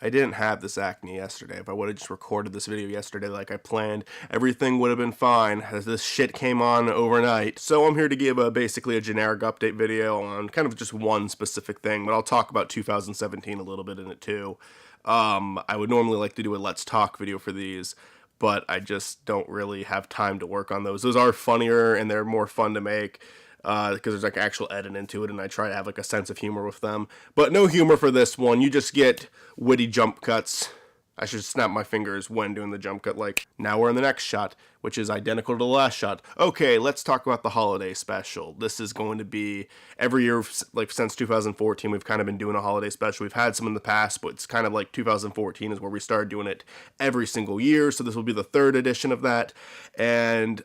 I didn't have this acne yesterday. If I would have just recorded this video yesterday like I planned, everything would have been fine as this shit came on overnight. So I'm here to give basically a generic update video on kind of just one specific thing, but I'll talk about 2017 a little bit in it too. I would normally like to do a Let's Talk video for these, but I just don't really have time to work on those. Those are funnier and they're more fun to make. Because there's like actual edit into it, and I try to have like a sense of humor with them. But no humor for this one. You just get witty jump cuts. I should snap my fingers when doing the jump cut, like, now we're in the next shot, which is identical to the last shot. Okay, let's talk about the holiday special. This is going to be, every year, like, since 2014, we've kind of been doing a holiday special. We've had some in the past, but it's kind of like 2014 is where we started doing it every single year, so this will be the third edition of that, and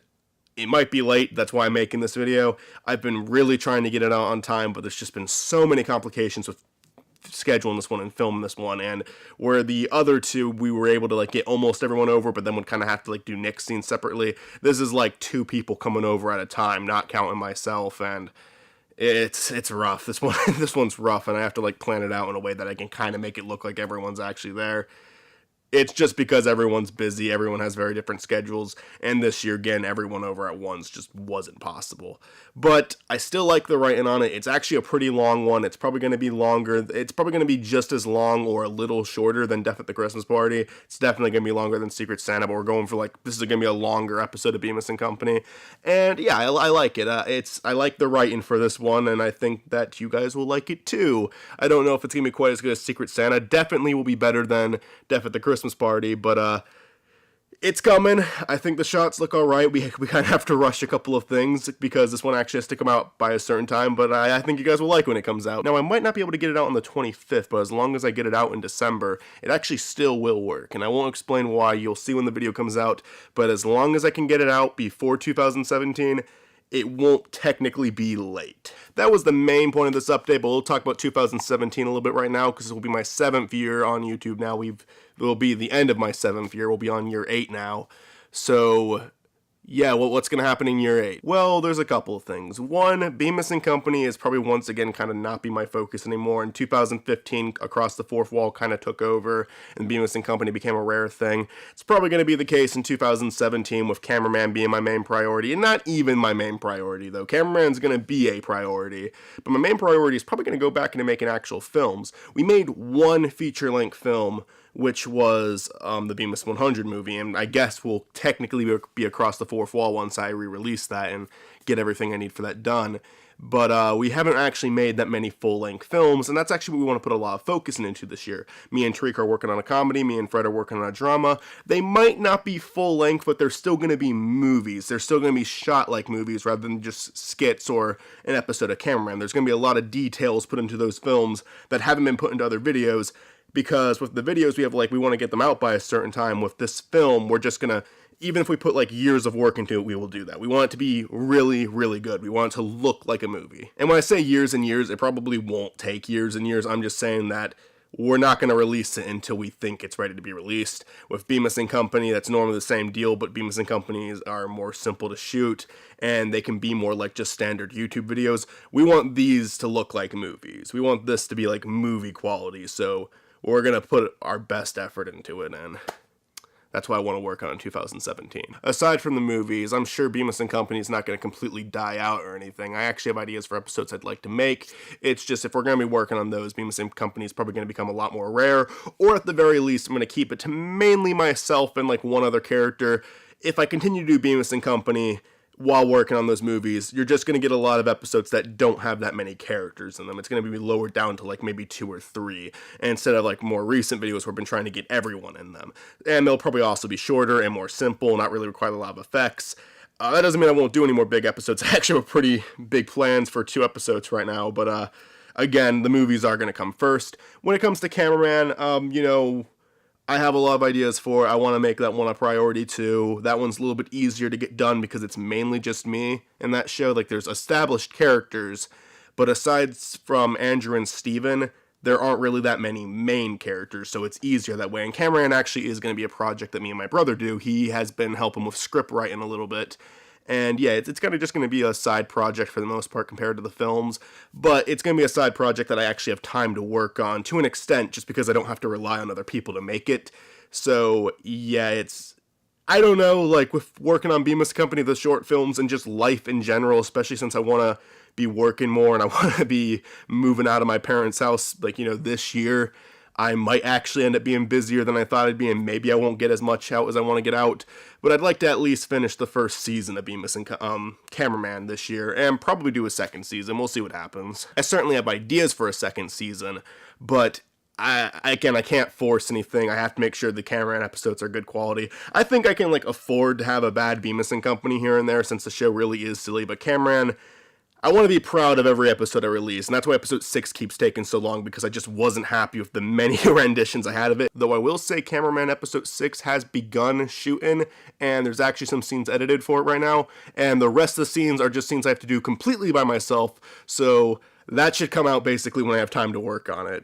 it might be late, that's why I'm making this video. I've been really trying to get it out on time, but there's just been so many complications with scheduling this one and filming this one, and where the other two, we were able to like get almost everyone over, but then would kind of have to like do Nick's scene separately. This is like 2 people coming over at a time, not counting myself, and it's rough. This one's rough, and I have to like plan it out in a way that I can kind of make it look like everyone's actually there. It's just because everyone's busy, everyone has very different schedules, and this year, again, everyone over at once just wasn't possible. But I still like the writing on it. It's actually a pretty long one. It's probably going to be longer. It's probably going to be just as long or a little shorter than Death at the Christmas Party. It's definitely going to be longer than Secret Santa, but we're going for, like, this is going to be a longer episode of Bemis&Company. And, yeah, I like it. I like the writing for this one, and I think that you guys will like it, too. I don't know if it's going to be quite as good as Secret Santa. Definitely will be better than Death at the Christmas Party, but it's coming. I think the shots look alright. We kind of have to rush a couple of things because this one actually has to come out by a certain time, but I think you guys will like when it comes out. Now, I might not be able to get it out on the 25th, but as long as I get it out in December, it actually still will work, and I won't explain why. You'll see when the video comes out, but as long as I can get it out before 2017, it won't technically be late. That was the main point of this update, but we'll talk about 2017 a little bit right now, because it will be my 7th year on YouTube now. It will be the end of my 7th year. We'll be on year 8 now. So, yeah, well, what's going to happen in year 8? Well, there's a couple of things. One, Bemis&Company is probably once again kind of not be my focus anymore. In 2015, Across the Fourth Wall kind of took over, and Bemis&Company became a rare thing. It's probably going to be the case in 2017 with Cameraman being my main priority, and not even my main priority, though. Cameraman's going to be a priority, but my main priority is probably going to go back into making actual films. We made one feature-length film, which was the Bemis 100 movie, and I guess will technically be Across the Fourth Wall once I re-release that and get everything I need for that done. But we haven't actually made that many full-length films, and that's actually what we want to put a lot of focus into this year. Me and Tariq are working on a comedy, me and Fred are working on a drama. They might not be full-length, but they're still going to be movies. They're still going to be shot like movies rather than just skits or an episode of Cameraman. There's going to be a lot of details put into those films that haven't been put into other videos, because with the videos we have, like, we want to get them out by a certain time. With this film, we're just gonna, even if we put like years of work into it, we will do that. We want it to be really, really good. We want it to look like a movie. And when I say years and years, it probably won't take years and years. I'm just saying that we're not going to release it until we think it's ready to be released. With Bemis&Company, that's normally the same deal, but Bemis&Companies are more simple to shoot, and they can be more like just standard YouTube videos. We want these to look like movies. We want this to be like movie quality, so we're going to put our best effort into it, and that's what I want to work on in 2017. Aside from the movies, I'm sure Bemis&Company is not going to completely die out or anything. I actually have ideas for episodes I'd like to make. It's just if we're going to be working on those, Bemis&Company is probably going to become a lot more rare, or at the very least, I'm going to keep it to mainly myself and like one other character. If I continue to do Bemis&Company while working on those movies, you're just going to get a lot of episodes that don't have that many characters in them. It's going to be lowered down to like maybe 2 or 3, instead of like more recent videos where I've been trying to get everyone in them. And they'll probably also be shorter and more simple, not really require a lot of effects. That doesn't mean I won't do any more big episodes. I actually have pretty big plans for 2 episodes right now, but again, the movies are going to come first. When it comes to Cameraman, you know, I have a lot of ideas for. I want to make that one a priority too. That one's a little bit easier to get done because it's mainly just me in that show. Like, there's established characters, but aside from Andrew and Steven, there aren't really that many main characters, so it's easier that way. And Cameraman actually is going to be a project that me and my brother do. He has been helping with script writing a little bit, And yeah, it's kind of just going to be a side project for the most part compared to the films, but it's going to be a side project that I actually have time to work on to an extent, just because I don't have to rely on other people to make it. So yeah, I don't know, like with working on Bemis Company, the short films, and just life in general, especially since I want to be working more and I want to be moving out of my parents' house, like, this year. I might actually end up being busier than I thought I'd be, and maybe I won't get as much out as I want to get out. But I'd like to at least finish the first season of Bemis and Cameraman this year, and probably do a second season. We'll see what happens. I certainly have ideas for a second season, but I can't force anything. I have to make sure the Cameraman episodes are good quality. I think I can afford to have a bad Bemis and Company here and there, since the show really is silly. But Cameraman, I want to be proud of every episode I release, and that's why episode 6 keeps taking so long, because I just wasn't happy with the many renditions I had of it. Though I will say Cameraman episode 6 has begun shooting, and there's actually some scenes edited for it right now, and the rest of the scenes are just scenes I have to do completely by myself, so that should come out basically when I have time to work on it.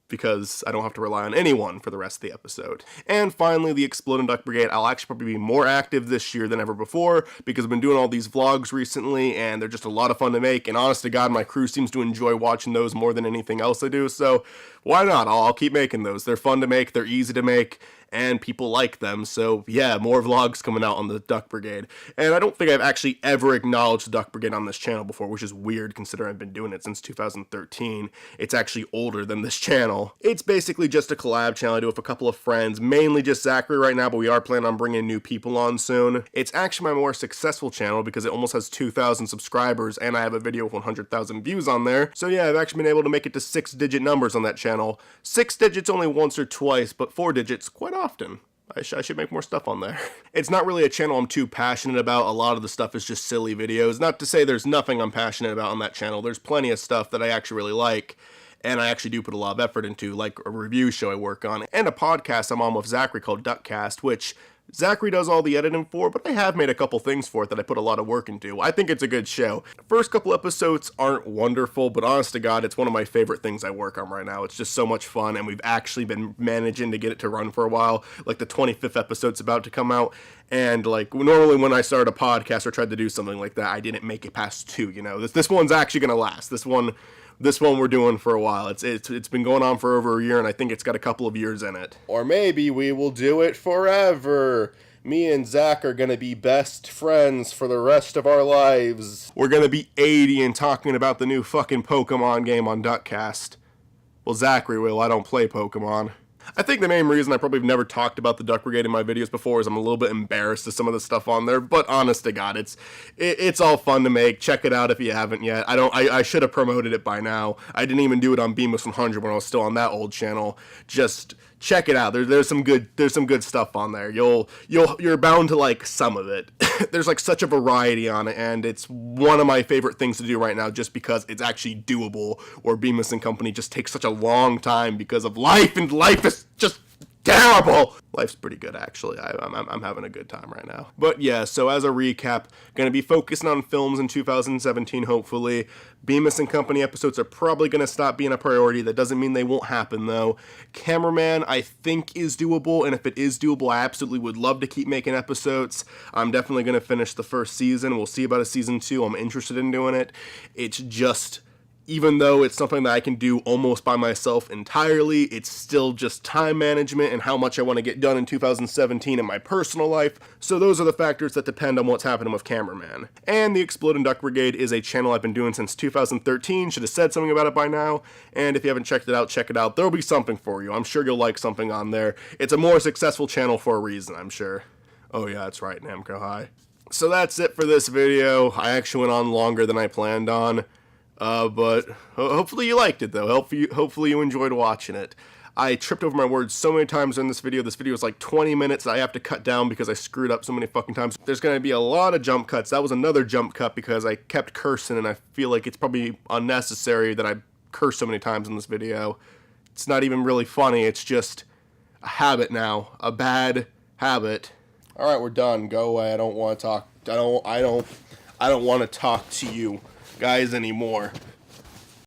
Because I don't have to rely on anyone for the rest of the episode. And finally, the Exploding Duck Brigade. I'll actually probably be more active this year than ever before, because I've been doing all these vlogs recently, and they're just a lot of fun to make, and honest to God, my crew seems to enjoy watching those more than anything else I do, so why not? I'll keep making those. They're fun to make, they're easy to make, and people like them, so yeah, more vlogs coming out on the Duck Brigade. And I don't think I've actually ever acknowledged the Duck Brigade on this channel before, which is weird considering I've been doing it since 2013. It's actually older than this channel. It's basically just a collab channel I do with a couple of friends, mainly just Zachary right now, but we are planning on bringing new people on soon. It's actually my more successful channel because it almost has 2,000 subscribers, and I have a video with 100,000 views on there. So yeah, I've actually been able to make it to 6-digit numbers on that channel. 6 digits only once or twice, but 4 digits quite often. I should make more stuff on there. It's not really a channel I'm too passionate about. A lot of the stuff is just silly videos. Not to say there's nothing I'm passionate about on that channel. There's plenty of stuff that I actually really like, and I actually do put a lot of effort into, like a review show I work on, and a podcast I'm on with Zachary called Duckcast, which Zachary does all the editing for, but I have made a couple things for it that I put a lot of work into. I think it's a good show. First couple episodes aren't wonderful, but honest to God, it's one of my favorite things I work on right now. It's just so much fun, and we've actually been managing to get it to run for a while. Like the 25th episode's about to come out, and normally when I start a podcast or tried to do something like that, I didn't make it past 2, This one's actually gonna last. This one we're doing for a while. It's been going on for over a year, and I think it's got a couple of years in it. Or maybe we will do it forever. Me and Zach are gonna be best friends for the rest of our lives. We're gonna be 80 and talking about the new fucking Pokemon game on Duckcast. Well, Zachary will. I don't play Pokemon. I think the main reason I probably have never talked about the Duck Brigade in my videos before is I'm a little bit embarrassed of some of the stuff on there, but honest to God, it's all fun to make. Check it out if you haven't yet. I should have promoted it by now. I didn't even do it on Bemis 100 when I was still on that old channel. Just check it out. There's some good stuff on there. You're bound to like some of it. There's such a variety on it, and it's one of my favorite things to do right now just because it's actually doable, where Bemis and Company just takes such a long time because of life, and life is just terrible. Life's pretty good, actually. I'm having a good time right now. But yeah, so as a recap, gonna be focusing on films in 2017, hopefully. Bemis and Company episodes are probably gonna stop being a priority. That doesn't mean they won't happen, though. Cameraman, I think, is doable, and if it is doable, I absolutely would love to keep making episodes. I'm definitely gonna finish the first season. We'll see about a season 2. I'm interested in doing it. It's just, even though it's something that I can do almost by myself entirely, it's still just time management and how much I want to get done in 2017 in my personal life. So those are the factors that depend on what's happening with Cameraman. And the Exploding Duck Brigade is a channel I've been doing since 2013. Should have said something about it by now. And if you haven't checked it out, check it out. There'll be something for you. I'm sure you'll like something on there. It's a more successful channel for a reason, I'm sure. Oh yeah, that's right, Namco High. So that's it for this video. I actually went on longer than I planned on. But hopefully you liked it, though. Hopefully you enjoyed watching it. I tripped over my words so many times in this video. This video is like 20 minutes that I have to cut down because I screwed up so many fucking times. There's going to be a lot of jump cuts. That was another jump cut because I kept cursing, and I feel like it's probably unnecessary that I curse so many times in this video. It's not even really funny. It's just a habit now. A bad habit. Alright, we're done. Go away. I don't want to talk. I don't want to talk to you guys anymore.